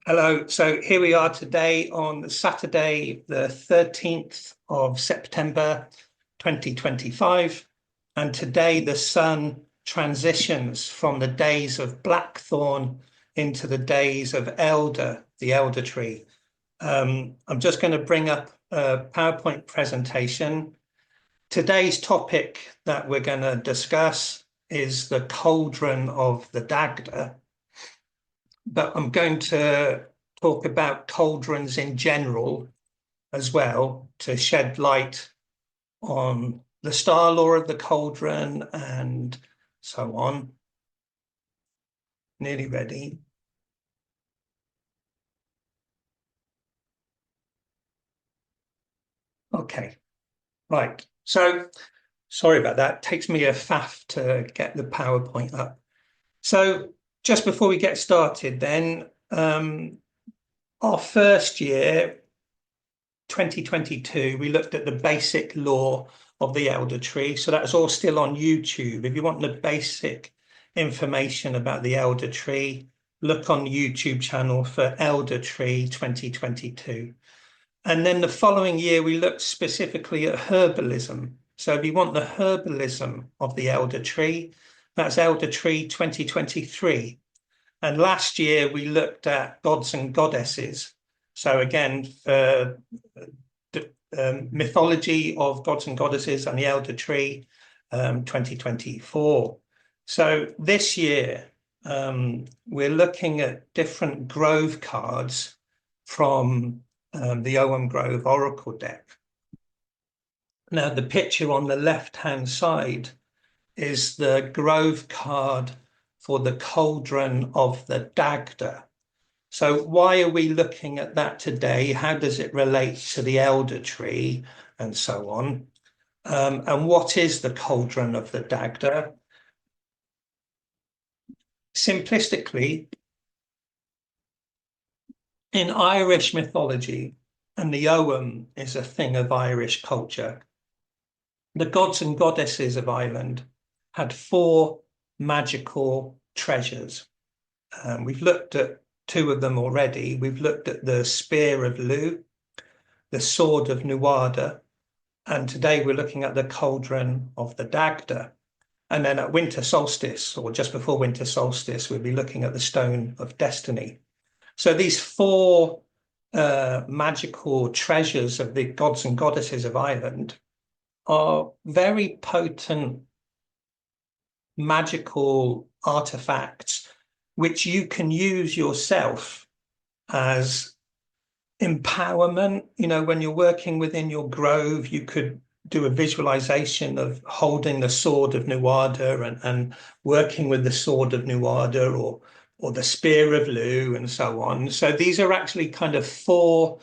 Hello, so here we are today on Saturday, the 13th of September, 2025. And today the sun transitions from the days of blackthorn into the days of elder, the elder tree. I'm just going to bring up a PowerPoint presentation. Today's topic that we're going to discuss is the Cauldron of the Dagda. But I'm going to talk about cauldrons in general as well, to shed light on the star law of the cauldron and so on. Nearly ready. Okay, right. So sorry about that. It takes me a faff to get the PowerPoint up. So just before we get started then, our first year, 2022, we looked at the basic law of the elder tree. So that's all still on YouTube. If you want the basic information about the elder tree, look on the YouTube channel for Elder Tree 2022. And then the following year, we looked specifically at herbalism. So if you want the herbalism of the elder tree, that's Elder Tree 2023. And last year we looked at gods and goddesses. So again, mythology of gods and goddesses and the elder tree, 2024. So this year, we're looking at different grove cards from the Ogham Grove Oracle deck. Now, the picture on the left-hand side is the grove card for the Cauldron of the Dagda. So why are we looking at that today? How does it relate to the elder tree and so on? And what is the Cauldron of the Dagda? Simplistically, in Irish mythology, and the Ogham is a thing of Irish culture, the gods and goddesses of Ireland had four magical treasures. We've looked at two of them already. We've looked at the Spear of Lugh, the Sword of Nuada, and today we're looking at the Cauldron of the Dagda. And then at winter solstice, or just before winter solstice, we'll be looking at the Stone of Destiny. So these four magical treasures of the gods and goddesses of Ireland are very potent magical artifacts which you can use yourself as empowerment. You know, when you're working within your grove, you could do a visualization of holding the Sword of Nuada and working with the Sword of Nuada or the Spear of Lugh and so on. So these are actually kind of four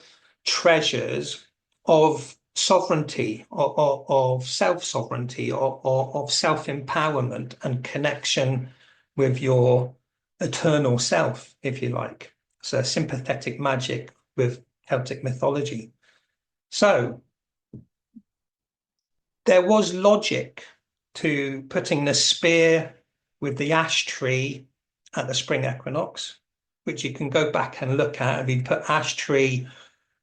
treasures of sovereignty, of self-sovereignty, or of self-empowerment and connection with your eternal self, if you like. So sympathetic magic with Celtic mythology. So there was logic to putting the spear with the ash tree at the spring equinox, which you can go back and look at. If you put ash tree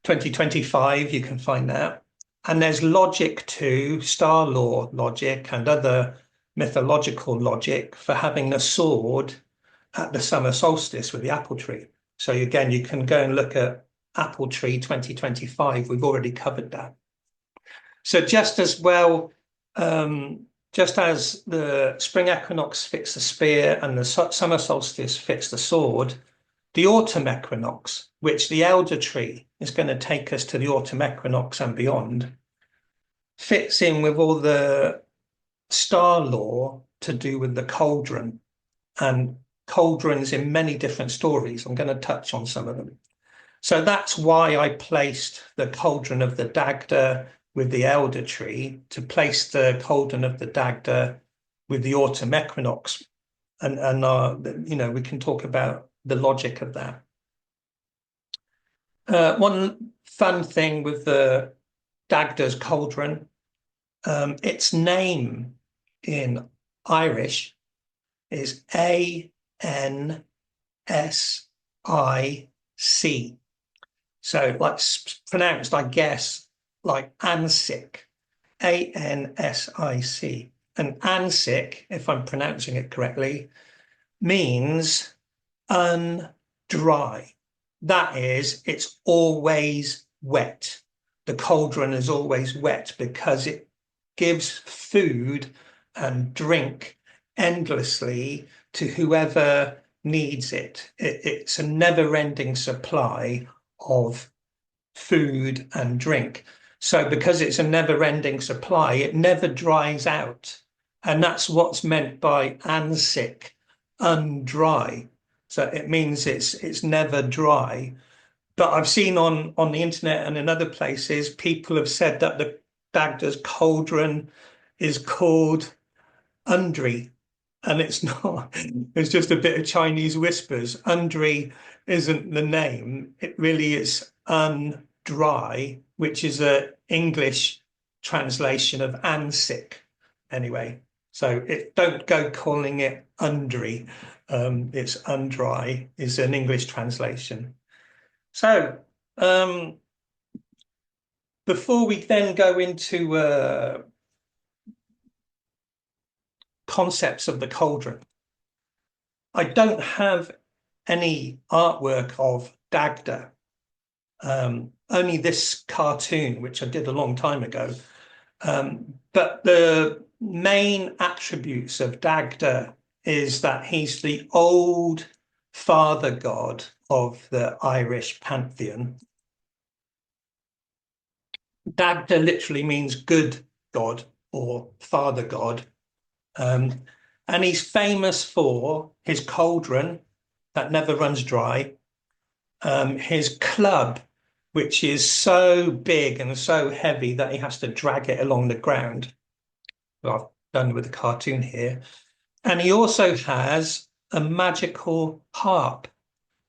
2025, you can find that. And there's logic to star law logic and other mythological logic for having the sword at the summer solstice with the apple tree. So again, you can go and look at apple tree 2025. We've already covered that. So just as well, just as the spring equinox fits the spear and the summer solstice fits the sword, the autumn equinox, which the elder tree is going to take us to the autumn equinox and beyond, fits in with all the star law to do with the cauldron, and cauldrons in many different stories. I'm going to touch on some of them. So that's why I placed the Cauldron of the Dagda with the elder tree, to place the Cauldron of the Dagda with the autumn equinox. And you know, we can talk about the logic of that. One fun thing with the Dagda's cauldron, its name in Irish is ANSIC. So like pronounced, I guess, like Ansic, Ansic. And Ansic, if I'm pronouncing it correctly, means undry. That is, it's always wet. The cauldron is always wet because it gives food and drink endlessly to whoever needs it. It's a never-ending supply of food and drink. So because it's a never-ending supply, it never dries out. And that's what's meant by ansic, undry. So it means it's never dry. But I've seen on the internet and in other places, people have said that the Dagda's cauldron is called Undri, and it's not. It's just a bit of Chinese whispers. Undri isn't the name. It really is undry, which is a English translation of ansic. Anyway, so don't go calling it Undri. It's undry is an English translation. So before we then go into concepts of the cauldron, I don't have any artwork of Dagda, only this cartoon, which I did a long time ago. But the main attributes of Dagda is that he's the old father god of the Irish pantheon. Dagda literally means good god or father god. And he's famous for his cauldron that never runs dry, his club, which is so big and so heavy that he has to drag it along the ground. Well, I've done with the cartoon here. And he also has a magical harp.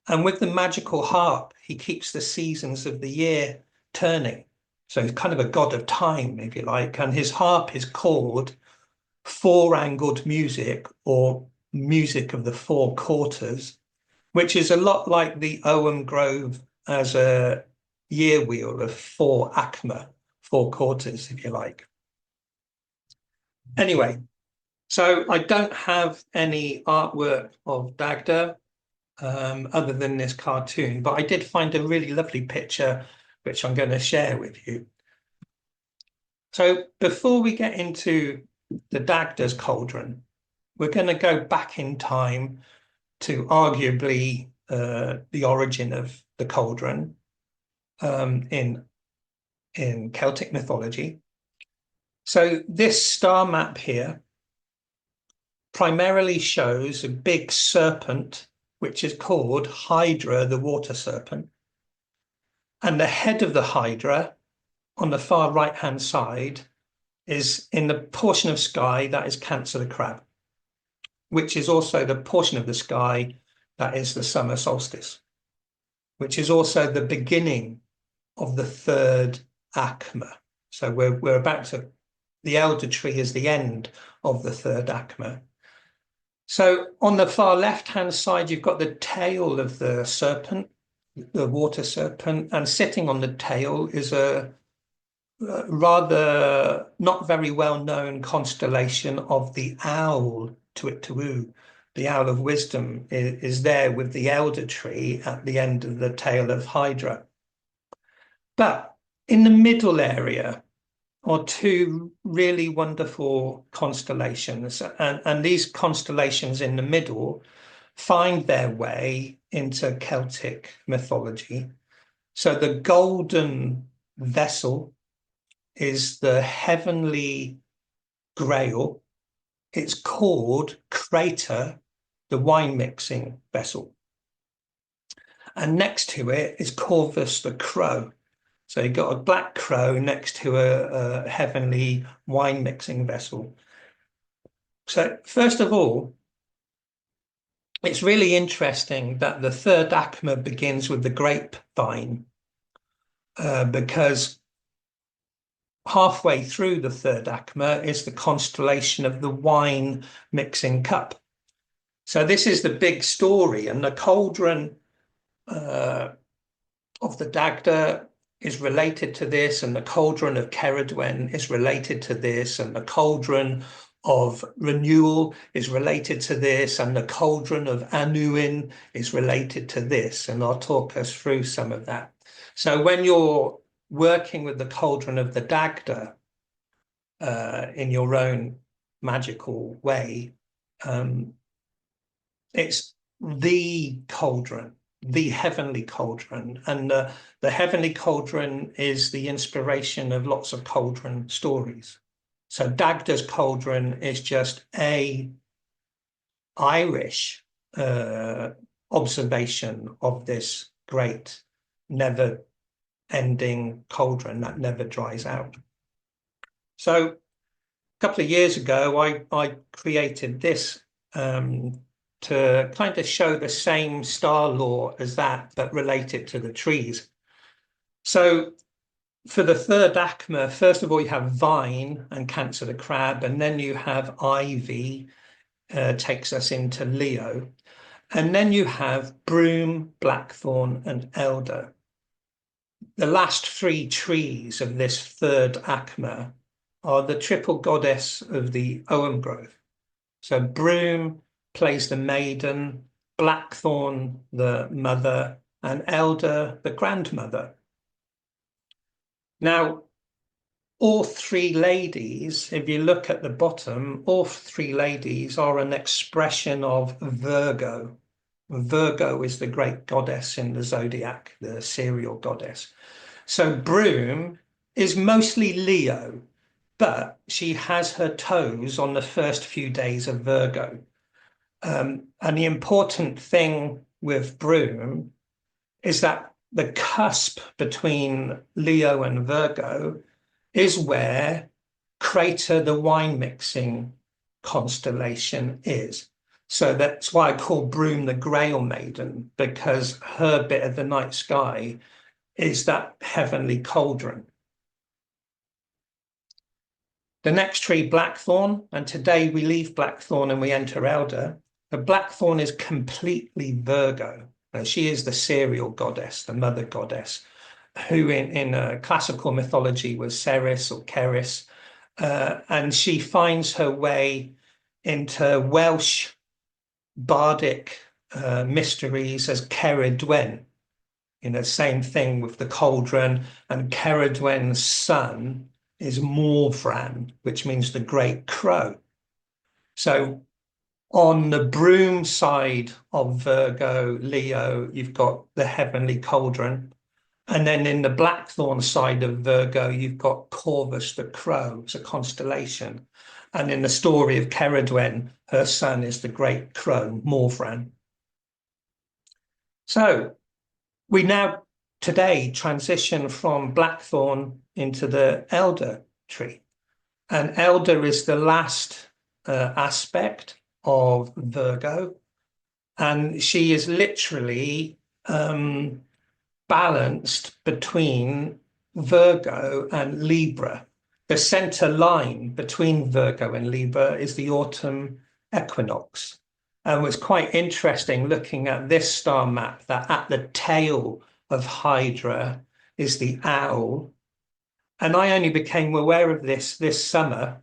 And with the magical harp, he keeps the seasons of the year turning. So he's kind of a god of time, if you like. And his harp is called four-angled music, or music of the four quarters, which is a lot like the Ogham Grove as a year wheel of four acma, four quarters, if you like. Anyway, so I don't have any artwork of Dagda other than this cartoon, but I did find a really lovely picture, which I'm going to share with you. So before we get into the Dagda's cauldron, we're going to go back in time to arguably the origin of the cauldron in Celtic mythology. So this star map here primarily shows a big serpent, which is called Hydra, the water serpent. And the head of the Hydra on the far right-hand side is in the portion of sky that is Cancer the crab, which is also the portion of the sky that is the summer solstice, which is also the beginning of the third acma. So we're about to, the elder tree is the end of the third acma. So on the far left-hand side, you've got the tail of the serpent, the water serpent, and sitting on the tail is a rather not very well-known constellation of the owl, Tuittuwu. The owl of wisdom is there with the elder tree at the end of the tail of Hydra. But in the middle area are two really wonderful constellations, and these constellations in the middle find their way into Celtic mythology. So the golden vessel is the heavenly grail. It's called Krater the Wine-mixing Vessel. And next to it is Corvus the crow. So you've got a black crow next to a heavenly wine-mixing vessel. So first of all, it's really interesting that the third acma begins with the grapevine, because halfway through the third acma is the constellation of the wine mixing cup. So this is the big story, and the cauldron of the Dagda is related to this, and the Cauldron of Ceridwen is related to this, and the Cauldron of Renewal is related to this, and the Cauldron of Annwn is related to this, and I'll talk us through some of that. So when you're working with the Cauldron of the Dagda in your own magical way, it's the cauldron, the heavenly cauldron, and the heavenly cauldron is the inspiration of lots of cauldron stories. So Dagda's cauldron is just a Irish observation of this great, never-ending cauldron that never dries out. So a couple of years ago, I created this to kind of show the same star law as that, but related to the trees. So for the third ACMA, first of all, you have vine and Cancer the crab, and then you have ivy, takes us into Leo. And then you have broom, blackthorn, and elder. The last three trees of this third ACMA are the triple goddess of the Ogham grove. So broom plays the maiden, blackthorn the mother, and elder the grandmother. Now, all three ladies, if you look at the bottom, all three ladies are an expression of Virgo. Virgo is the great goddess in the zodiac, the cereal goddess. So broom is mostly Leo, but she has her toes on the first few days of Virgo. And the important thing with broom is that the cusp between Leo and Virgo is where Krater the Wine-mixing constellation is. So that's why I call broom the Grail Maiden, because her bit of the night sky is that heavenly cauldron. The next tree, blackthorn, and today we leave blackthorn and we enter elder. The blackthorn is completely Virgo. She is the cereal goddess, the mother goddess, who in classical mythology was Ceres or Ceres, and she finds her way into Welsh bardic mysteries as Ceridwen. Same thing with the cauldron, and Ceridwen's son is Morvran, which means the great crow. So on the broom side of Virgo, Leo, you've got the heavenly cauldron. And then in the blackthorn side of Virgo, you've got Corvus the crow. It's a constellation. And in the story of Ceridwen, her son is the great crow, Morvran. So we now today transition from blackthorn into the elder tree. And elder is the last aspect of Virgo, and she is literally balanced between Virgo and Libra. The center line between Virgo and Libra is the autumn equinox. And it was quite interesting looking at this star map that at the tail of Hydra is the owl. And I only became aware of this summer,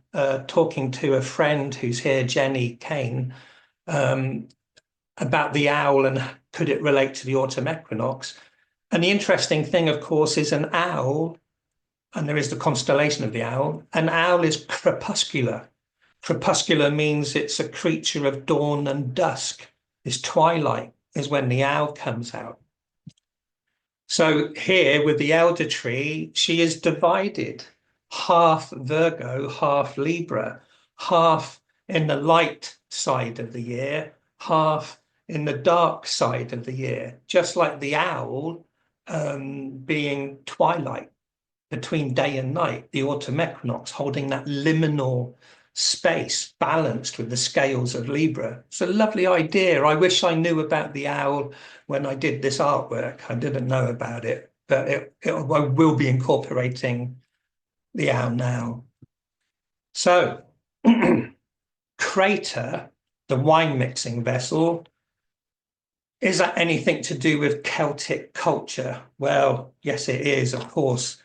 talking to a friend who's here, Jenny Kane, about the owl and could it relate to the autumn equinox. And the interesting thing, of course, is an owl, and there is the constellation of the owl, an owl is crepuscular. Crepuscular means it's a creature of dawn and dusk. It's twilight is when the owl comes out. So here with the elder tree, she is divided, half Virgo, half Libra, half in the light side of the year, half in the dark side of the year, just like the owl being twilight between day and night, the autumn equinox holding that liminal space balanced with the scales of Libra. It's a lovely idea. I wish I knew about the owl when I did this artwork. I didn't know about it, but I will be incorporating the owl now. So Krater, the wine-mixing vessel, Is that anything to do with Celtic culture? Well, yes, it is, of course.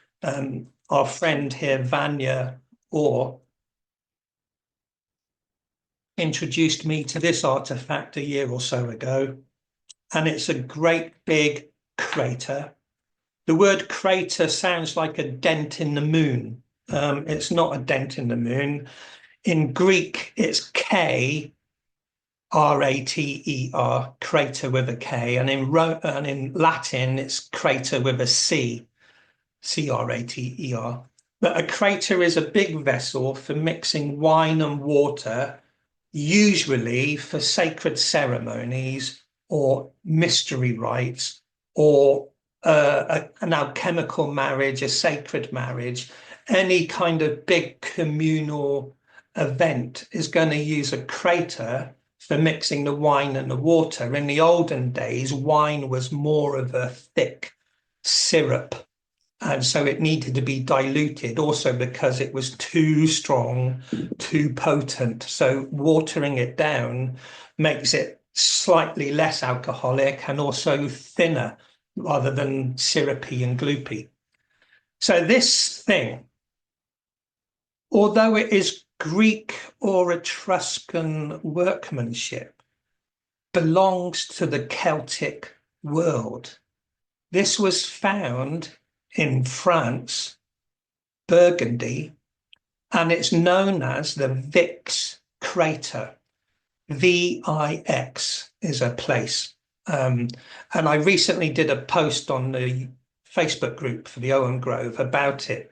Our friend here, Vanya Orr, introduced me to this artifact a year or so ago, and it's a great big crater. The word crater sounds like a dent in the moon. It's not a dent in the moon. In Greek, it's K, R-A-T-E-R, crater with a K, and in Latin, it's crater with a C, C-R-A-T-E-R. But a crater is a big vessel for mixing wine and water, usually for sacred ceremonies or mystery rites, or an alchemical marriage, a sacred marriage. Any kind of big communal event is going to use a crater for mixing the wine and the water. In the olden days, wine was more of a thick syrup, and so it needed to be diluted also because it was too strong, too potent. So watering it down makes it slightly less alcoholic and also thinner rather than syrupy and gloopy. So this thing, although it is Greek or Etruscan workmanship, belongs to the Celtic world. This was found in France, Burgundy, and it's known as the Vix crater. VIX is a place. And I recently did a post on the Facebook group for the Owen Grove about it.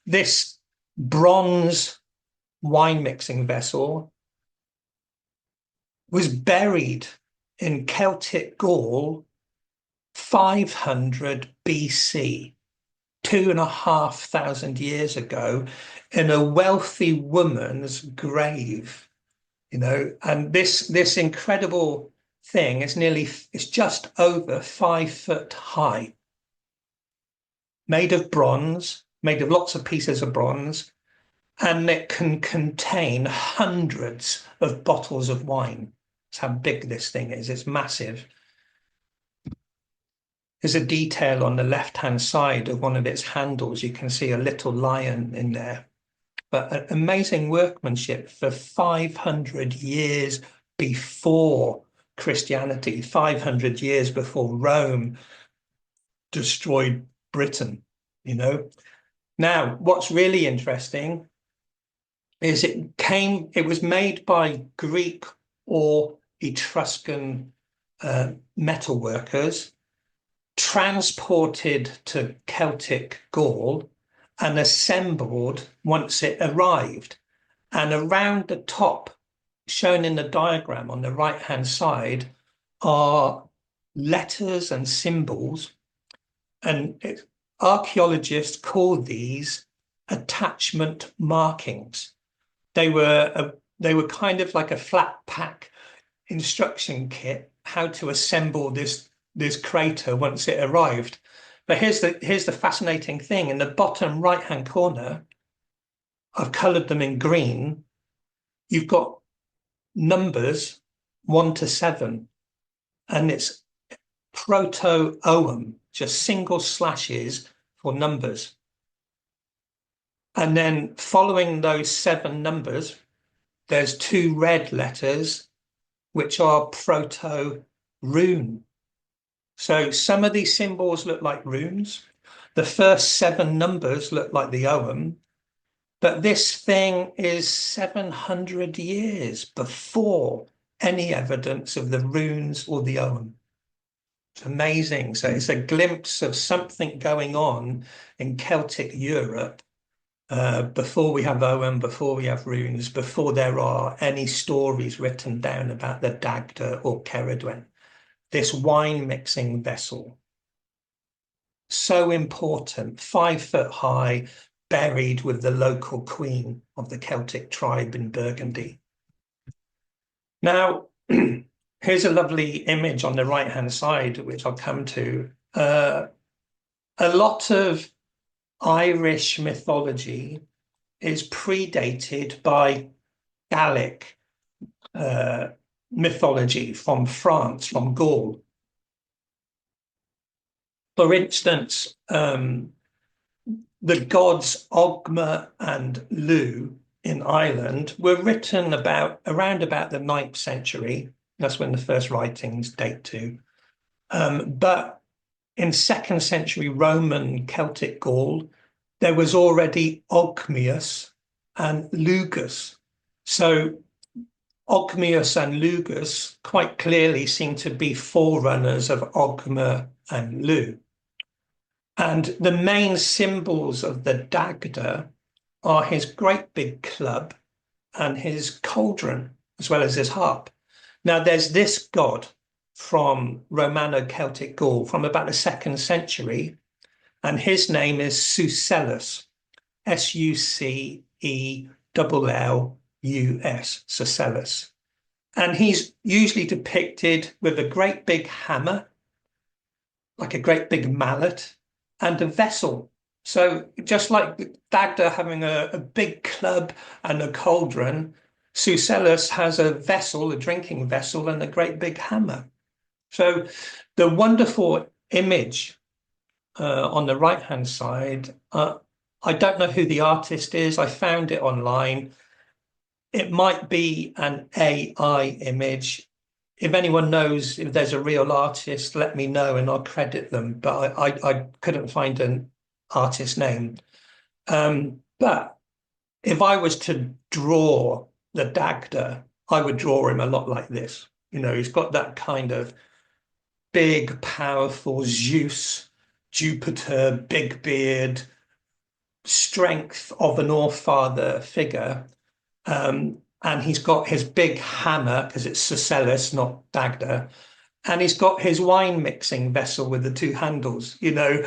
This bronze wine-mixing vessel was buried in Celtic Gaul 500 BC, 2,500 years ago, in a wealthy woman's grave, and this incredible thing is it's just over 5 foot high, made of bronze, made of lots of pieces of bronze, and it can contain hundreds of bottles of wine. That's how big this thing is. It's massive. There's a detail on the left-hand side of one of its handles. You can see a little lion in there. But amazing workmanship for 500 years before Christianity, 500 years before Rome destroyed Britain, Now, what's really interesting is it was made by Greek or Etruscan metal workers, transported to Celtic Gaul, and assembled once it arrived. And around the top, shown in the diagram on the right-hand side, are letters and symbols, and archaeologists call these attachment markings. They were kind of like a flat pack instruction kit how to assemble this crater once it arrived. But here's the fascinating thing. In the bottom right-hand corner, I've colored them in green. You've got numbers 1 to 7, and it's proto-ogham, just single slashes for numbers. And then following those 7 numbers, there's 2 red letters, which are proto-rune. So some of these symbols look like runes. The first 7 numbers look like the ogham, but this thing is 700 years before any evidence of the runes or the ogham. It's amazing. So it's a glimpse of something going on in Celtic Europe before we have ogham, before we have runes, before there are any stories written down about the Dagda or Ceridwen. This wine-mixing vessel, so important, 5 foot high, buried with the local queen of the Celtic tribe in Burgundy. Now, here's a lovely image on the right-hand side, which I'll come to. A lot of Irish mythology is predated by Gaelic mythology from France, from Gaul. For instance, the gods Ogma and Lu in Ireland were written around about the 9th century. That's when the first writings date to. But in 2nd century Roman Celtic Gaul, there was already Ogmius and Lugus. So Ogmius and Lugus quite clearly seem to be forerunners of Ogma and Lu. And the main symbols of the Dagda are his great big club and his cauldron, as well as his harp. Now, there's this god from Romano-Celtic Gaul from about the 2nd century, and his name is Sucellus, Sucellus, Sucellus. And he's usually depicted with a great big hammer, like a great big mallet, and a vessel. So just like Dagda having a big club and a cauldron, Sucellus has a vessel, a drinking vessel, and a great big hammer. So the wonderful image on the right-hand side, I don't know who the artist is. I found it online. It might be an AI image. If anyone knows if there's a real artist, let me know and I'll credit them. But I couldn't find an artist name. But if I was to draw the Dagda, I would draw him a lot like this. You know, he's got that kind of big, powerful Zeus, Jupiter, big beard, strength of an all-father figure. And he's got his big hammer, because it's Sucellus, not Dagda. And he's got his wine-mixing vessel with the 2 handles, you know.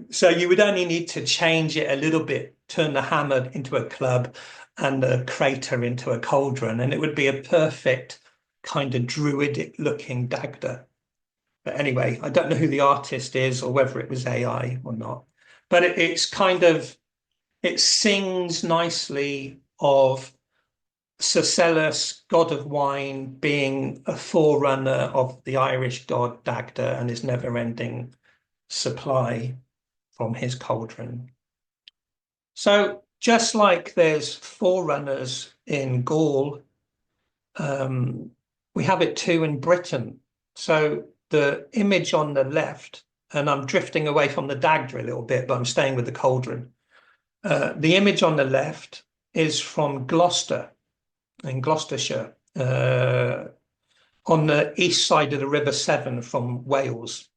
So you would only need to change it a little bit, turn the hammer into a club and the crater into a cauldron, and it would be a perfect kind of druidic-looking Dagda. But anyway, I don't know who the artist is or whether it was AI or not. But it's kind of, it sings nicely of Sucellus, god of wine, being a forerunner of the Irish god Dagda and his never-ending supply from his cauldron. So just like there's forerunners in Gaul, we have it too in Britain. So the image on the left, and I'm drifting away from the Dagda a little bit, but I'm staying with the cauldron. The image on the left is from Gloucester, in Gloucestershire, on the east side of the River Severn from Wales.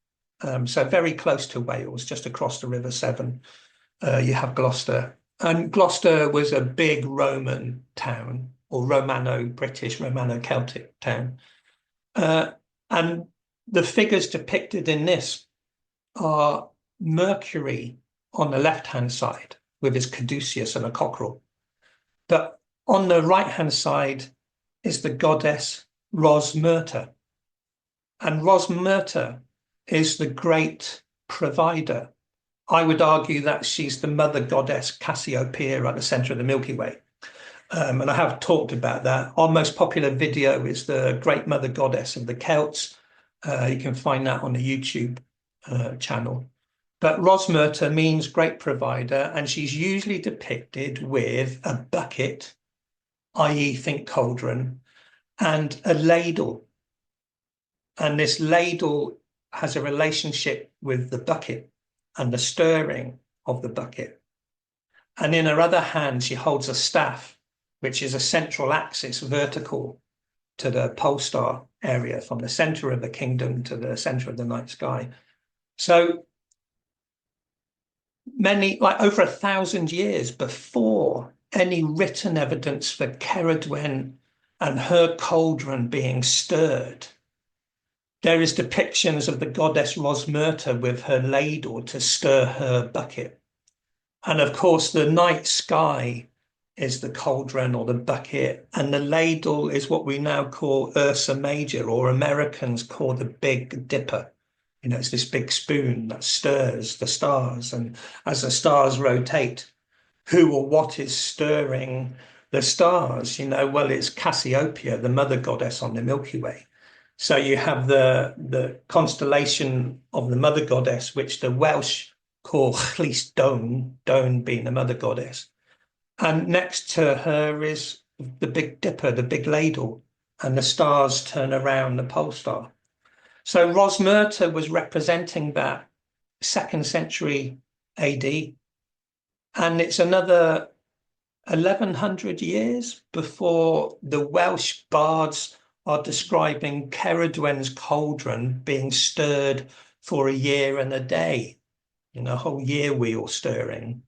So very close to Wales, just across the River Severn, you have Gloucester. And Gloucester was a big Roman town, or Romano-British, Romano-Celtic town. And the figures depicted in this are Mercury on the left-hand side with his caduceus and a cockerel. But on the right-hand side is the goddess Rosmerta. And Rosmerta is the great provider. I would argue that she's the mother goddess Cassiopeia at the center of the Milky Way. And I have talked about that. Our most popular video is the Great Mother Goddess of the Celts. You can find that on the YouTube channel. But Rosmerta means great provider, and she's usually depicted with a bucket, i.e. think cauldron, and a ladle. And this ladle has a relationship with the bucket and the stirring of the bucket. And in her other hand, she holds a staff, which is a central axis vertical to the pole star area from the center of the kingdom to the center of the night sky. So many, like over 1,000 years before any written evidence for Ceridwen and her cauldron being stirred, there is depictions of the goddess Rosmerta with her ladle to stir her bucket. And of course, the night sky is the cauldron or the bucket, and the ladle is what we now call Ursa Major, or Americans call the Big Dipper. You know, it's this big spoon that stirs the stars, and as the stars rotate, who or what is stirring the stars? You know, well, it's Cassiopeia, the mother goddess on the Milky Way. So you have the constellation of the mother goddess, which the Welsh call Llys Don, Don being the mother goddess. And next to her is the Big Dipper, the big ladle, and the stars turn around the pole star. So Rosmerta was representing that 2nd century AD. And it's another 1100 years before the Welsh bards are describing Ceridwen's cauldron being stirred for a year and a day, a whole year wheel stirring.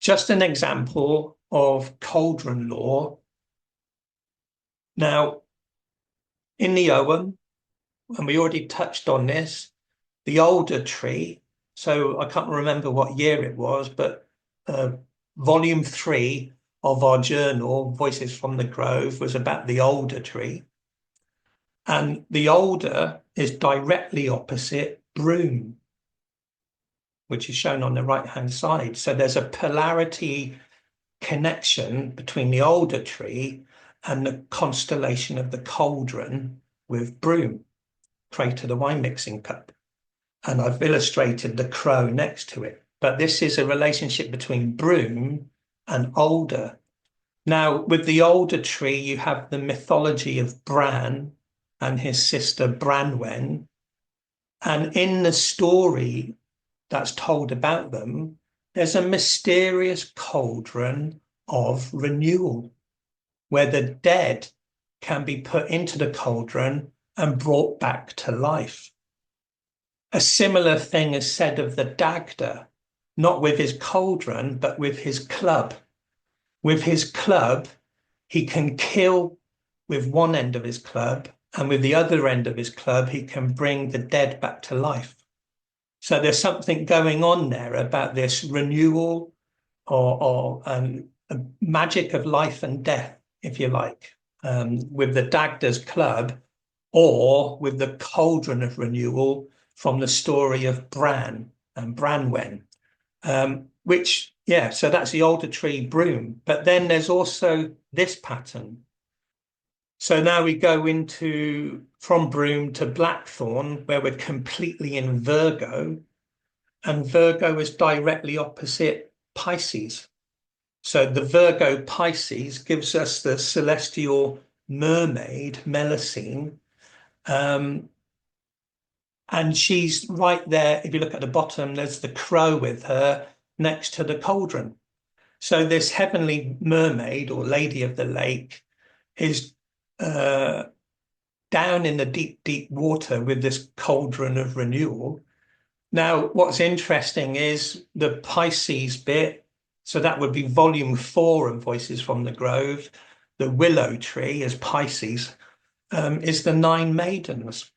Just an example of cauldron lore. Now, in the Ogham, and we already touched on this, the older tree, so I can't remember what year it was, but volume 3 of our journal, Voices from the Grove, was about the older tree. And the older is directly opposite broom, which is shown on the right-hand side. So there's a polarity connection between the older tree and the constellation of the cauldron with broom, Krater the Wine-mixing cup. And I've illustrated the crow next to it. But this is a relationship between broom and older. Now, with the older tree, you have the mythology of Bran and his sister Branwen. And in the story that's told about them, there's a mysterious cauldron of renewal, where the dead can be put into the cauldron and brought back to life. A similar thing is said of the Dagda, not with his cauldron, but with his club. With his club, he can kill with one end of his club, and with the other end of his club, he can bring the dead back to life. So there's something going on there about this renewal or a magic of life and death, if you like, with the Dagda's club, or with the Cauldron of Renewal from the story of Bran and Branwen, so that's the older tree broom. But then there's also this pattern. So now we go from broom to blackthorn, where we're completely in Virgo, and Virgo is directly opposite Pisces. So the Virgo Pisces gives us the celestial mermaid, Melusine, and she's right there. If you look at the bottom, there's the crow with her next to the cauldron. So this heavenly mermaid or lady of the lake is down in the deep, deep water with this cauldron of renewal. Now, what's interesting is the Pisces bit. So that would be volume 4 of Voices from the Grove. The willow tree is Pisces, is the 9 maidens.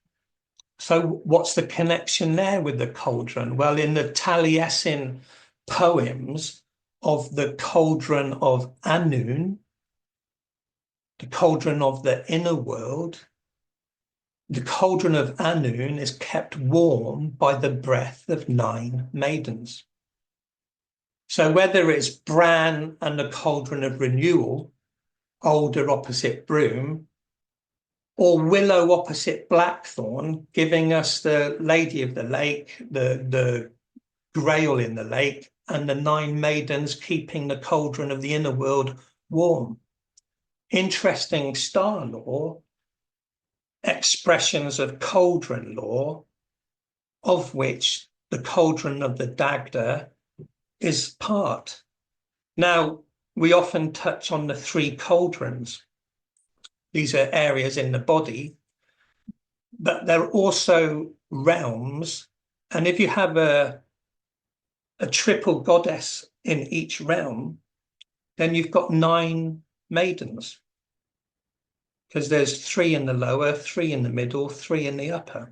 So what's the connection there with the cauldron? Well, in the Taliesin poems of the Cauldron of Annwn, the cauldron of the inner world, the Cauldron of Annwn is kept warm by the breath of 9 maidens. So whether it's Bran and the Cauldron of Renewal, older opposite broom, or willow opposite blackthorn, giving us the lady of the lake, the grail in the lake, and the 9 maidens keeping the cauldron of the inner world warm. Interesting star lore, expressions of cauldron lore, of which the cauldron of the Dagda is part. Now, we often touch on the 3 cauldrons. These are areas in the body, but they're also realms. And if you have a triple goddess in each realm, then you've got 9 maidens, because there's 3 in the lower, 3 in the middle, 3 in the upper.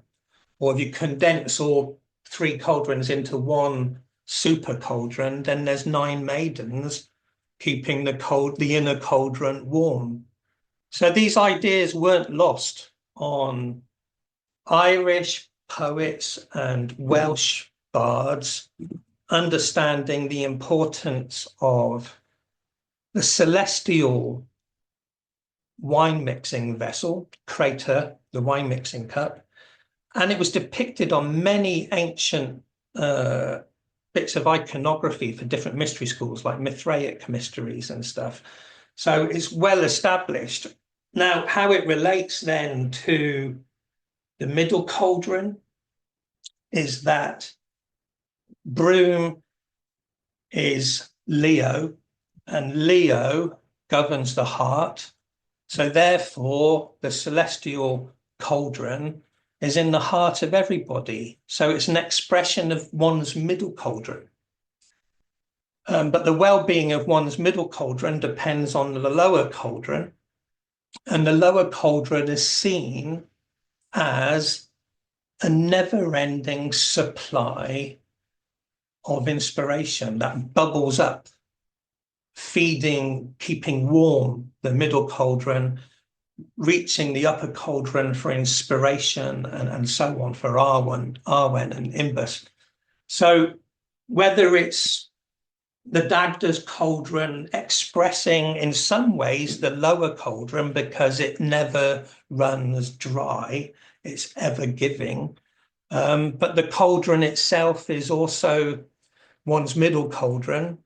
Or if you condense all 3 cauldrons into one super cauldron, then there's 9 maidens keeping the inner cauldron warm. So these ideas weren't lost on Irish poets and Welsh bards, understanding the importance of the celestial wine-mixing vessel, Krater the Wine-mixing cup, and it was depicted on many ancient bits of iconography for different mystery schools, like Mithraic mysteries and stuff. So it's well established. Now, how it relates then to the middle cauldron is that Broom is Leo, and Leo governs the heart. So therefore, the celestial cauldron is in the heart of everybody. So it's an expression of one's middle cauldron. But the well-being of one's middle cauldron depends on the lower cauldron. And the lower cauldron is seen as a never-ending supply of inspiration that bubbles up, feeding, keeping warm the middle cauldron, reaching the upper cauldron for inspiration, and so on for Arwen and Imbus. So whether it's the Dagda's cauldron expressing in some ways the lower cauldron because it never runs dry, it's ever giving, but the cauldron itself is also one's middle cauldron,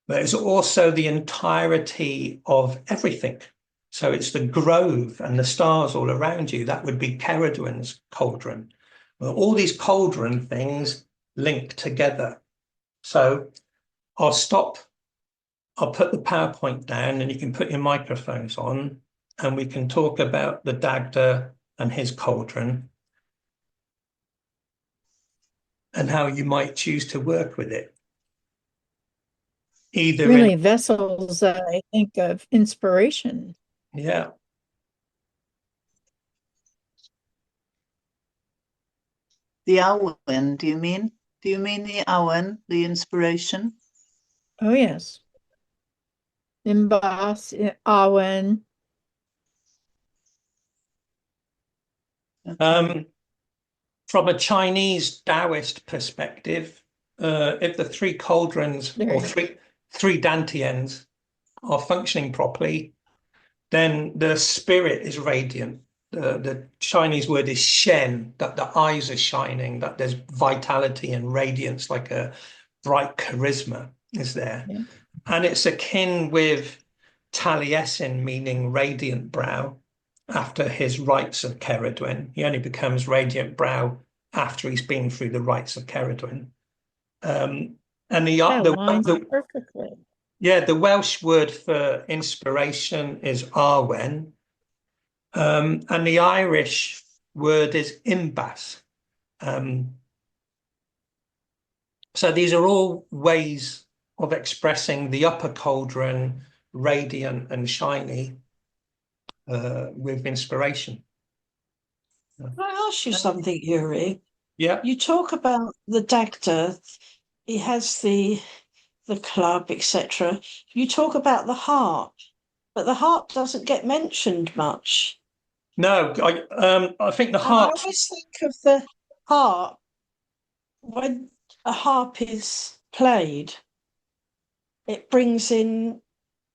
but it's also the entirety of everything. So it's the grove and the stars all around you. That would be Ceridwen's cauldron. Well, all these cauldron things link together. So I'll stop. I'll put the PowerPoint down and you can put your microphones on and we can talk about the Dagda and his cauldron and how you might choose to work with it. Either really vessels, I think, of inspiration. Yeah. The Annwn, do you mean? Do you mean the Annwn, the inspiration? Oh, yes. Imbas, Annwn. From a Chinese Taoist perspective, if the three cauldrons or three dantians are functioning properly, then the spirit is radiant. The Chinese word is shen, that the eyes are shining, that there's vitality and radiance, like a bright charisma is there. Yeah. And it's akin with Taliesin, meaning radiant brow, after his rites of Ceridwen. He only becomes radiant brow after he's been through the rites of Ceridwen. And Perfectly. Yeah, the Welsh word for inspiration is Arwen, and the Irish word is imbas. So these are all ways of expressing the upper cauldron, radiant and shiny, with inspiration. Can I ask you something, Yuri? Yeah. You talk about the Dagda, he has the club, etc. You talk about the harp, but the harp doesn't get mentioned much. No, I think the harp. I always think of the harp when a harp is played, it brings in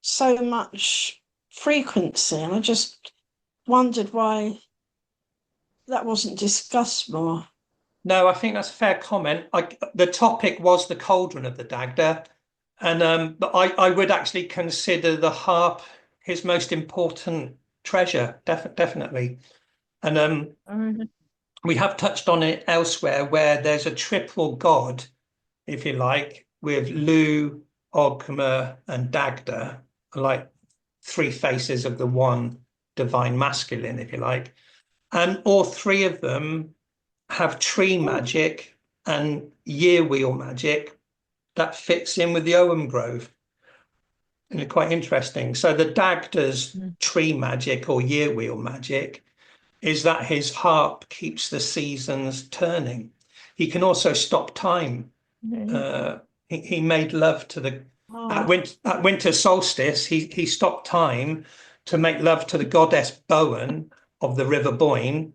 so much frequency, and I just wondered why that wasn't discussed more. No, I think that's a fair comment. The topic was the cauldron of the Dagda, and but I would actually consider the harp his most important treasure, definitely. And we have touched on it elsewhere, where there's a triple god, if you like, with Lu, Ogma, and Dagda, like three faces of the one divine masculine, if you like. And all three of them have tree magic and year wheel magic that fits in with the Ogham Grove. And it's quite interesting. So the Dagda's tree magic or year wheel magic is that his harp keeps the seasons turning. He can also stop time. He made love to the at winter solstice. He stopped time to make love to the goddess Bowen of the River Boyne,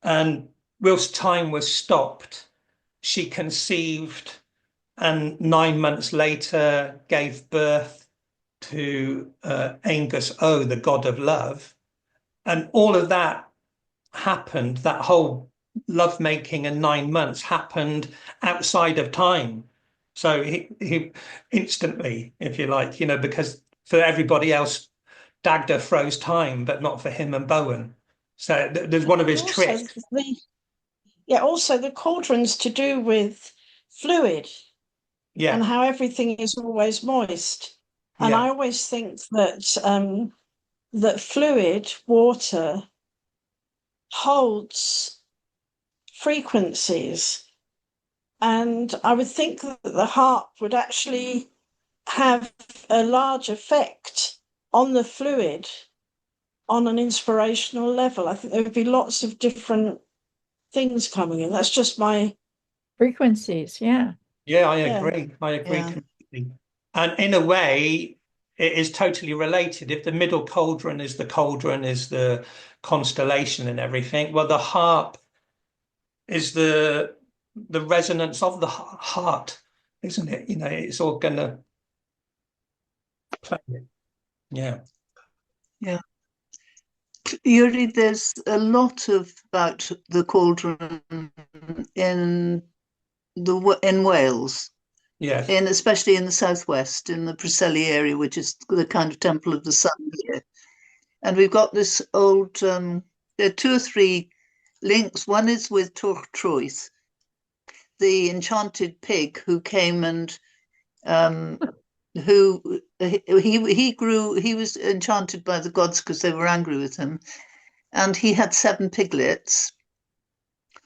and whilst time was stopped, she conceived and 9 months later gave birth to Angus O, the god of love, and all of that happened. That whole lovemaking and 9 months happened outside of time. So he instantly, if you like, because for everybody else, Dagda froze time, but not for him and Bowen. So there's one of his tricks. Also the cauldron's to do with fluid and how everything is always moist. And I always think that that fluid, water, holds frequencies. And I would think that the harp would actually have a large effect on the fluid on an inspirational level. I think there would be lots of different things coming in. That's just my frequencies. Yeah. Yeah, I agree. I agree completely. And in a way, it is totally related. If the middle cauldron is the constellation and everything, well, the harp is the resonance of the heart, isn't it? It's all gonna play it. Yeah. Yeah. Yuri, there's a lot about the cauldron in Wales. Yes. Especially in the southwest, in the Preseli area, which is the kind of temple of the sun here. And we've got this old, there are 2 or 3 links. One is with Torchtruith, the enchanted pig who came and he was enchanted by the gods because they were angry with him. And he had 7 piglets,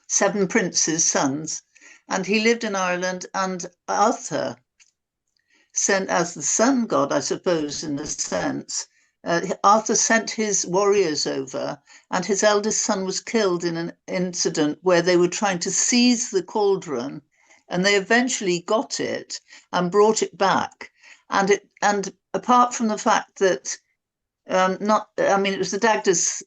7 princes' sons. And he lived in Ireland, and Arthur sent, as the sun god, I suppose, in a sense, Arthur sent his warriors over, and his eldest son was killed in an incident where they were trying to seize the cauldron, and they eventually got it and brought it back. And apart from the fact that it was the Dagda's,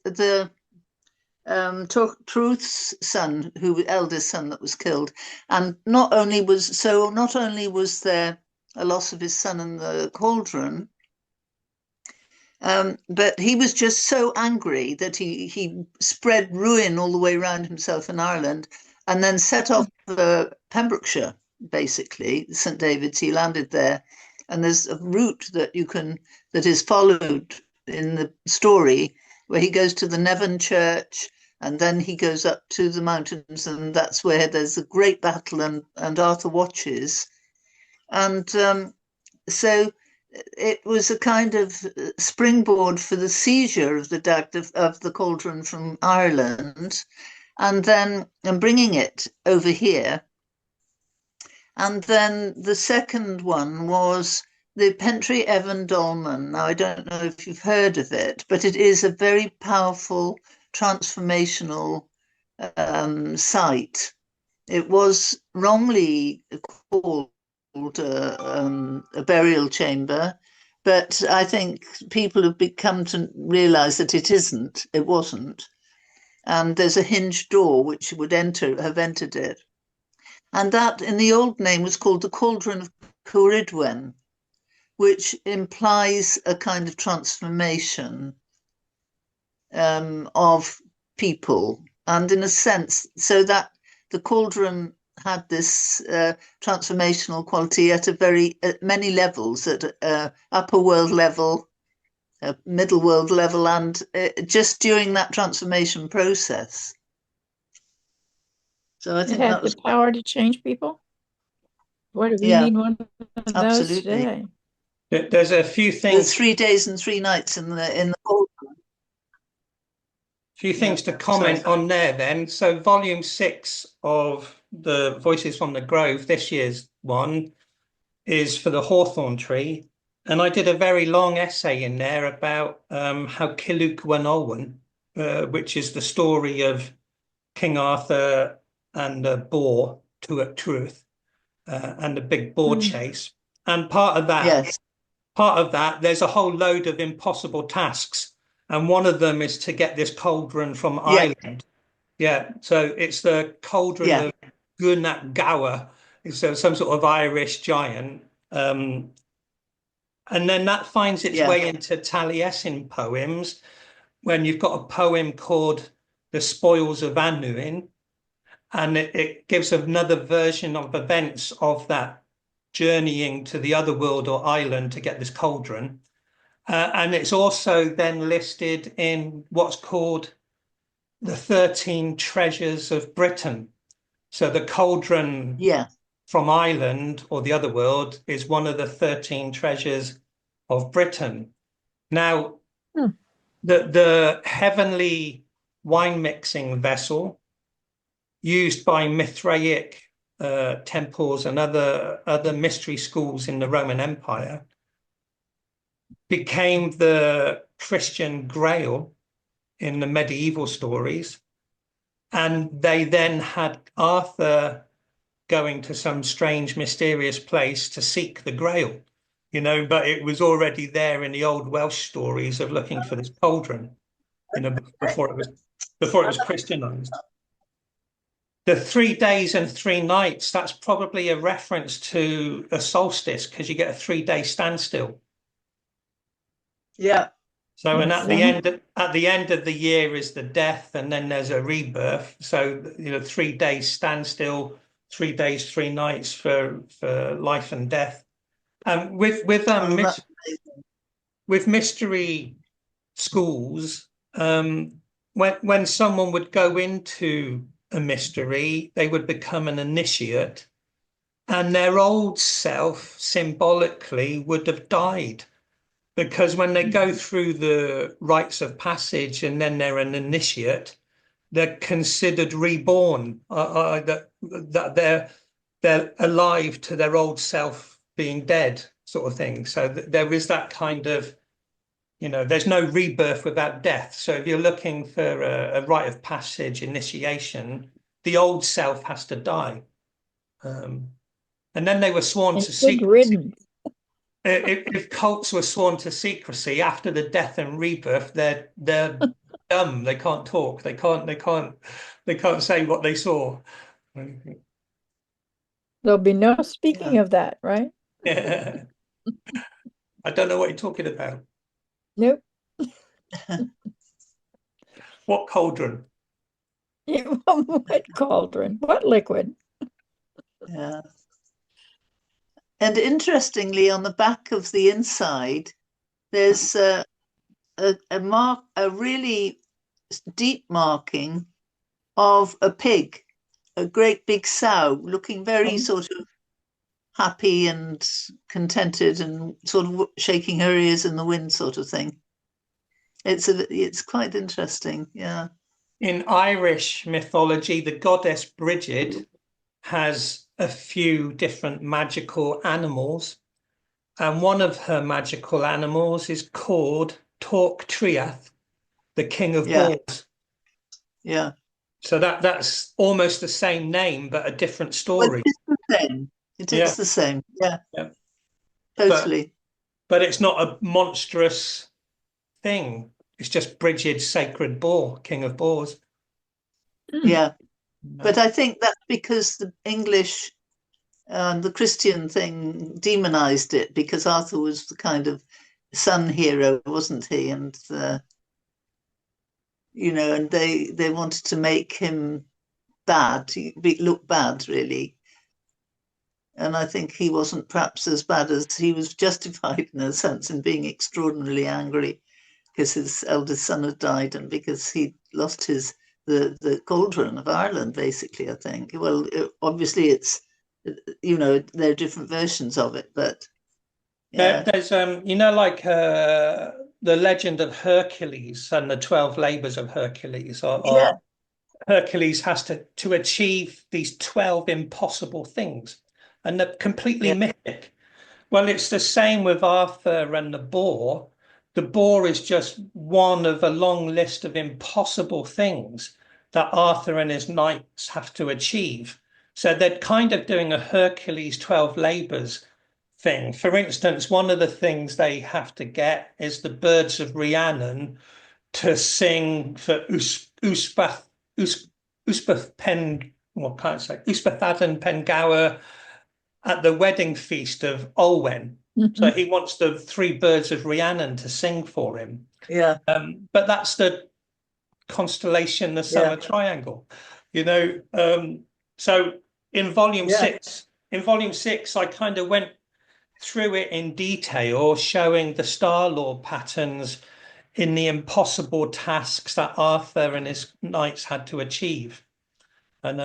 Truth's son, eldest son, that was killed, and not only was there a loss of his son in the cauldron, but he was just so angry that he spread ruin all the way around himself in Ireland, and then set off for Pembrokeshire, basically St. David's. He landed there, and there's a route that is followed in the story, where he goes to the Nevin Church, and then he goes up to the mountains, and that's where there's a great battle, and Arthur watches. And so it was a kind of springboard for the seizure of the Dagda, of the cauldron from Ireland, and bringing it over here. And then the second one was the Pentry Evan Dolmen. Now, I don't know if you've heard of it, but it is a very powerful transformational site. It was wrongly called a burial chamber, but I think people have come to realize that it wasn't. And there's a hinged door which would have entered it. And that, in the old name, was called the Cauldron of Ceridwen, which implies a kind of transformation of people. And in a sense, so that the cauldron had this transformational quality at many levels, at upper world level, middle world level, and just during that transformation process. So I think it had that was the power to change people. Why do we need one of those today? There's a few things. There's 3 days and 3 nights in the cauldron. Few things to comment on there then. So volume 6 of the Voices from the Grove, this year's one, is for the hawthorn tree. And I did a very long essay in there about how Cauldron of Annwn, which is the story of King Arthur and the boar, Truth, and the big boar chase. And part of that, there's a whole load of impossible tasks. And one of them is to get this cauldron from Ireland. Yeah, so it's the cauldron of Gunnar Gower. It's some sort of Irish giant. And then that finds its way into Taliesin poems, when you've got a poem called The Spoils of Annwn, and it gives another version of events of that journeying to the other world or island to get this cauldron. And it's also then listed in what's called the 13 treasures of Britain. So the cauldron from Ireland or the other world is one of the 13 treasures of Britain. Now, the heavenly wine-mixing vessel used by Mithraic temples and other mystery schools in the Roman Empire became the Christian Grail in the medieval stories. And they then had Arthur going to some strange, mysterious place to seek the Grail, but it was already there in the old Welsh stories of looking for this cauldron, before it was Christianized. The 3 days and 3 nights, that's probably a reference to a solstice, because you get a 3-day standstill. Yeah. So, and at the end of the year is the death, and then there's a rebirth. So, 3 days standstill, 3 days, 3 nights for life and death. With mystery schools, when someone would go into a mystery, they would become an initiate, and their old self symbolically would have died. Because when they go through the rites of passage and then they're an initiate, they're considered reborn, that they're alive to their old self being dead, sort of thing. So there is that kind of, there's no rebirth without death. So if you're looking for a rite of passage initiation, the old self has to die. And then they were sworn to secrecy. If cults were sworn to secrecy after the death and rebirth, they're dumb. They can't talk. They can't say what they saw. There'll be no speaking of that, right? Yeah. I don't know what you're talking about. Nope. What cauldron? What cauldron? What liquid? Yeah. And interestingly, on the back of the inside, there's a really deep marking of a pig, a great big sow, looking very sort of happy and contented and sort of shaking her ears in the wind, sort of thing. It's quite interesting, yeah. In Irish mythology, the goddess Brigid has a few different magical animals, and one of her magical animals is called Torc Triath, the king of boars. Yeah. So that's almost the same name, but a different story. Well, it's the same. It is the same. Yeah. Totally. But it's not a monstrous thing. It's just Brigid's sacred boar, king of boars. Yeah. But I think that's because the English and the Christian thing demonized it, because Arthur was the kind of sun hero, wasn't he? And and they wanted to make him bad, look bad, really. And I think he wasn't perhaps as bad as he was justified in a sense in being extraordinarily angry because his eldest son had died and because he lost the Cauldron of Ireland, basically, I think. Well, obviously it's, there are different versions of it, but yeah. There's, like the legend of Hercules and the 12 labors of Hercules. Hercules has to achieve these 12 impossible things, and they're completely mythic. Well, it's the same with Arthur and the boar. The boar is just one of a long list of impossible things that Arthur and his knights have to achieve. So they're kind of doing a Hercules 12 labors thing. For instance, one of the things they have to get is the birds of Rhiannon to sing for Uspathaden Pengower at the wedding feast of Olwen. So he wants the three birds of Rhiannon to sing for him. Yeah. But that's the constellation, the summer triangle, you know. So in volume six, I kind of went through it in detail, showing the Star Lord patterns in the impossible tasks that Arthur and his knights had to achieve. And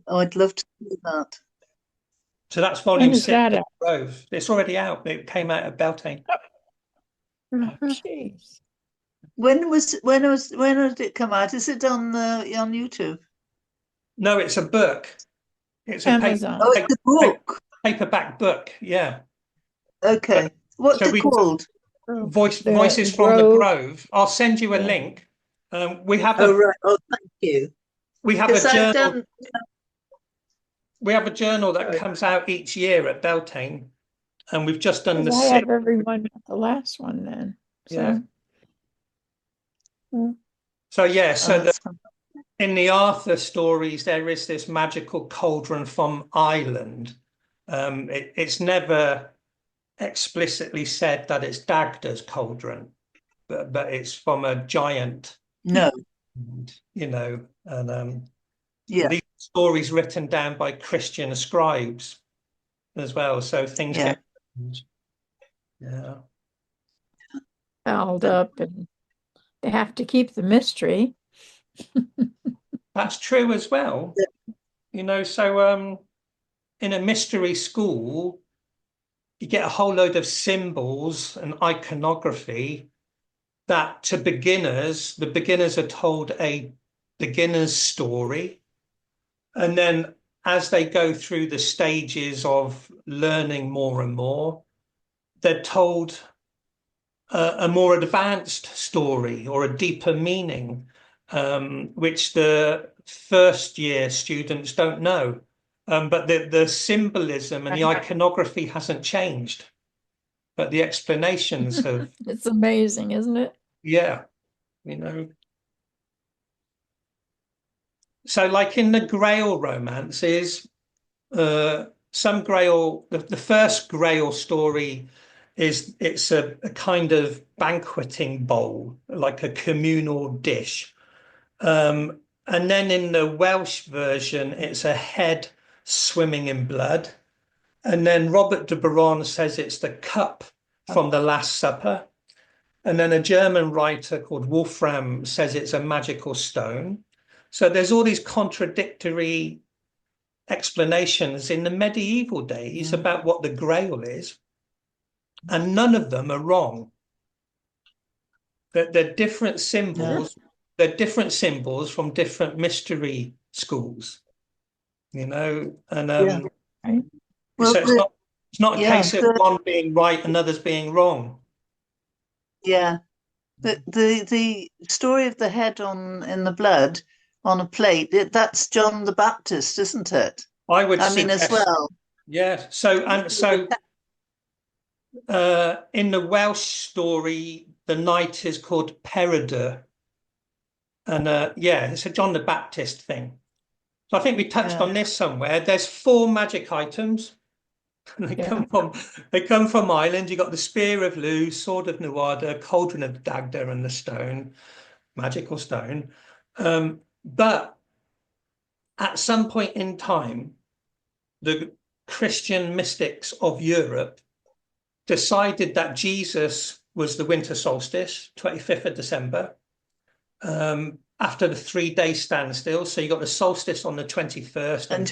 I'd love to do that. So that's volume 6. Grove. It's already out. It came out of Beltane. Okay. When did it come out? Is it on YouTube? No, it's a book. It's a Amazon. It's a book. Paperback book. Yeah. Okay. What's it called? Voices from the Grove. I'll send you a link. We have right. Oh, thank you. We have a journal. We have a journal that comes out each year at Beltane, and we've just done the 6th. I have everyone the last one then. So. Yeah. So in the Arthur stories, there is this magical cauldron from Ireland. It's never explicitly said that it's Dagda's cauldron, but it's from a giant. No. You know, and these stories written down by Christian scribes as well. So things get held up, and they have to keep the mystery. That's true as well. You know, so in a mystery school, you get a whole load of symbols and iconography that to beginners, the beginners are told a beginner's story. And then as they go through the stages of learning more and more, they're told a more advanced story or a deeper meaning, which the first year students don't know. But the symbolism and the iconography hasn't changed, but the explanations have. It's amazing, isn't it? Yeah, you know. So like in the Grail romances, some Grail, the first Grail story it's a kind of banqueting bowl, like a communal dish. And then in the Welsh version, it's a head swimming in blood. And then Robert de Boron says it's the cup from the Last Supper. And then a German writer called Wolfram says it's a magical stone. So there's all these contradictory explanations in the medieval days about what the Grail is. And none of them are wrong. They're different symbols. They're different symbols from different mystery schools, you know, and well, so it's not a case of one being right and others being wrong. Yeah, the story of the head in the blood on a plate, that's John the Baptist, isn't it? I mean, as well. Yeah. So in the Welsh story, the knight is called Peredur. And it's a John the Baptist thing. So I think we touched on this somewhere. There's 4 magic items. They come from Ireland. You got the Spear of Lugh, Sword of Nuada, Cauldron of Dagda, and the stone, magical stone. But at some point in time, the Christian mystics of Europe decided that Jesus was the winter solstice, 25th of December. After the 3-day standstill, so you got the solstice on the 21st and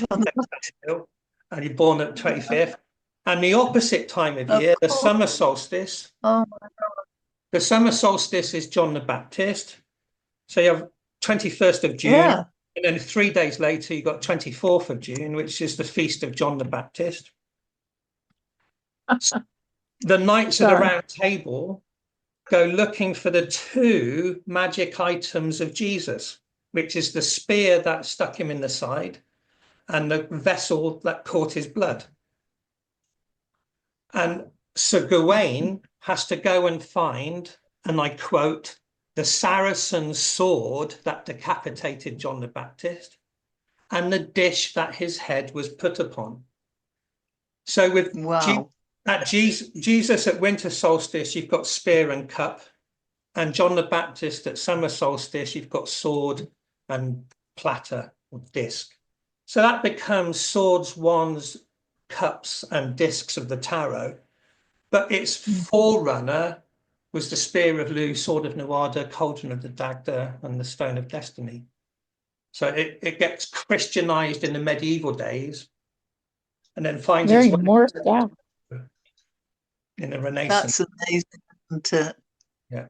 you're born at the 25th, and the opposite time of year, the summer solstice. Oh my God. The summer solstice is John the Baptist, so you have 21st of June, and then 3 days later you got 24th of June, which is the feast of John the Baptist. The knights at the round table go looking for the 2 magic items of Jesus, which is the spear that stuck him in the side and the vessel that caught his blood. And Sir Gawain has to go and find, and I quote, the Saracen sword that decapitated John the Baptist and the dish that his head was put upon. So with At Jesus at winter solstice, you've got spear and cup. And John the Baptist at summer solstice, you've got sword and platter or disc. So that becomes swords, wands, cups, and discs of the tarot. But its forerunner was the Spear of Lu, Sword of Nuada, Cauldron of the Dagda, and the Stone of Destiny. So it gets Christianized in the medieval days and then finds its way more in the Renaissance. That's amazing, isn't it? Yeah.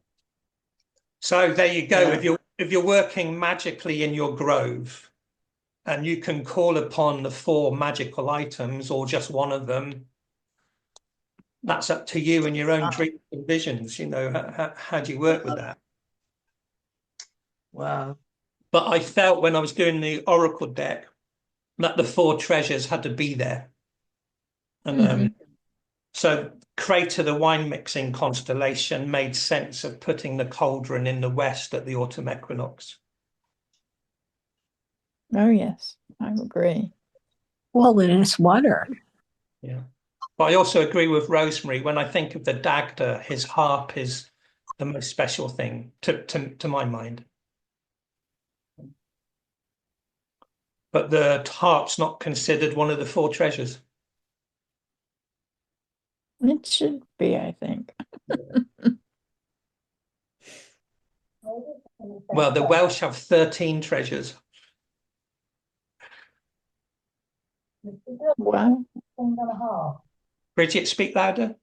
So there you go. Yeah. If you're working magically in your grove and you can call upon the 4 magical items or just one of them, that's up to you and your own dreams and visions. You know, how do you work with that? Wow. But I felt when I was doing the Oracle deck that the 4 treasures had to be there. And so Krater the Wine-mixing constellation made sense of putting the cauldron in the west at the autumn equinox. Oh, yes, I agree. Well, then it's water. Yeah. But I also agree with Rosemary. When I think of the Dagda, his harp is the most special thing to my mind. But the harp's not considered one of the 4 treasures. It should be, I think. Well, the Welsh have 13 treasures. Wow. Bridget, speak louder.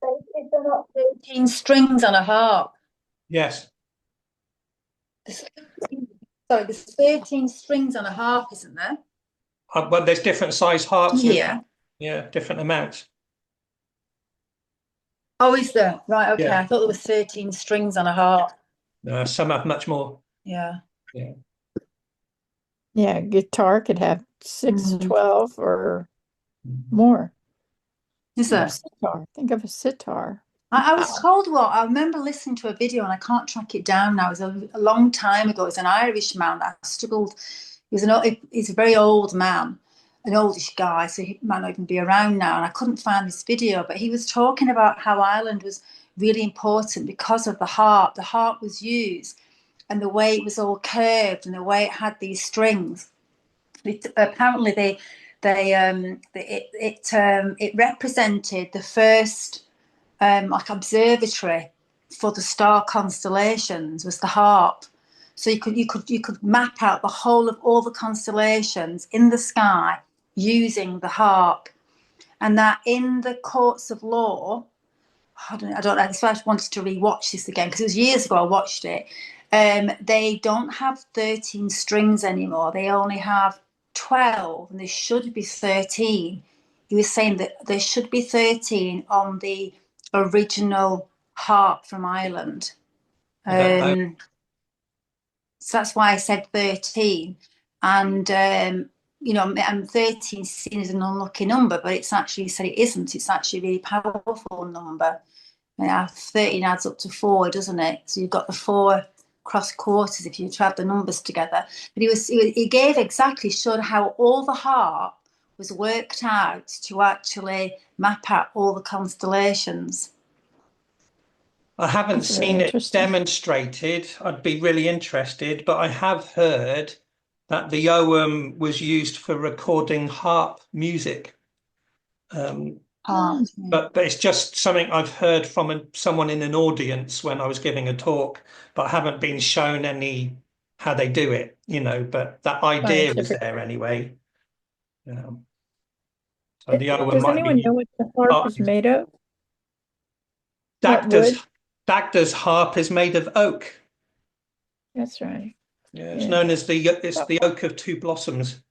Is there not 13 strings on a harp? Yes. Sorry, there's 13 strings on a harp, isn't there? Well, there's different size harps. Yeah. Yeah, different amounts. Oh, is there? Right, okay. Yeah. I thought there were 13 strings on a harp. Some have much more. Yeah. Yeah. Yeah, guitar could have 6, 12 or more. Is there? Sitar. Think of a sitar. I was told, well, I remember listening to a video and I can't track it down now. It was a long time ago. It was an Irish man that struggled. He's a very old man, an oldish guy, so he might not even be around now. And I couldn't find this video, but he was talking about how Ireland was really important because of the harp. The harp was used and the way it was all curved and the way it had these strings. Apparently, it represented the first like observatory for the star constellations was the harp. So you could map out the whole of all the constellations in the sky using the harp, and that in the courts of law, I don't know. That's why I wanted to rewatch this again because it was years ago I watched it. They don't have 13 strings anymore. They only have 12, and there should be 13. He was saying that there should be 13 on the original harp from Ireland. So that's why I said 13. And, and 13 is seen as an unlucky number, but it's actually, he said it isn't. It's actually a really powerful number. 13 adds up to 4, doesn't it? So you've got the 4 cross quarters if you add the numbers together. But he gave exactly, showed how all the harp was worked out to actually map out all the constellations. I haven't seen it demonstrated. I'd be really interested, but I have heard that the ogham was used for recording harp music. But it's just something I've heard from someone in an audience when I was giving a talk, but I haven't been shown how they do it, but that idea was there anyway. So the ogham Does might anyone know what the harp is made of? Dagda's harp is made of oak. That's right. Yeah, it's known as the oak of 2 blossoms.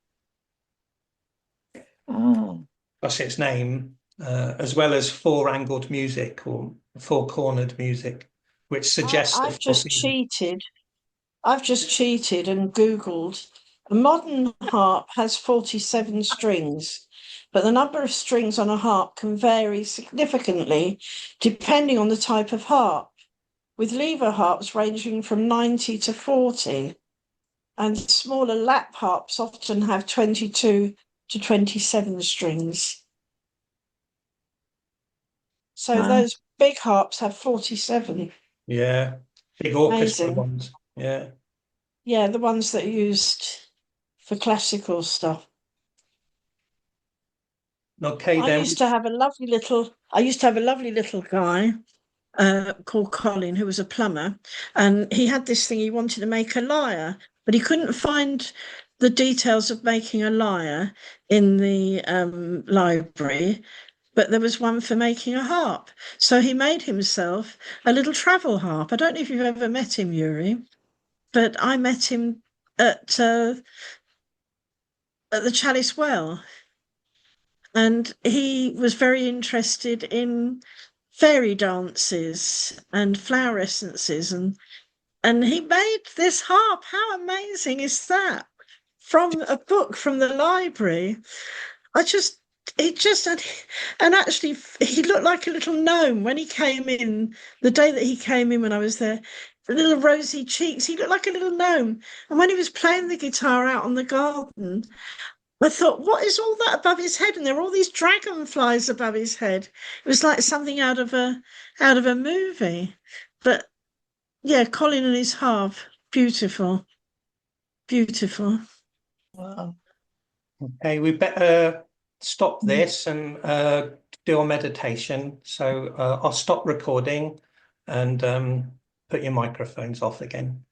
Oh. That's its name, as well as 4-angled music or 4-cornered music, which suggests. I've just cheated and Googled. A modern harp has 47 strings, but the number of strings on a harp can vary significantly depending on the type of harp, with lever harps ranging from 90 to 40, and smaller lap harps often have 22 to 27 strings. So those big harps have 47. Yeah, big orchestra Amazing. ones. Yeah. Yeah, the ones that are used for classical stuff. Okay, I then. used to have a lovely little guy called Colin, who was a plumber, and he had this thing. He wanted to make a lyre, but he couldn't find the details of making a lyre in the library. But there was one for making a harp, so he made himself a little travel harp. I don't know if you've ever met him, Yuri, but I met him at the Chalice Well, and he was very interested in fairy dances and flower essences, and he made this harp. How amazing is that? From a book from the library. It just had, and actually he looked like a little gnome when he came in, the day that he came in when I was there, the little rosy cheeks, he looked like a little gnome. And when he was playing the guitar out on the garden, I thought, what is all that above his head? And there were all these dragonflies above his head. It was like something out of a movie. But yeah, Colin and his harp, beautiful, beautiful. Wow. Okay, we better stop this and do our meditation. So I'll stop recording and put your microphones off again.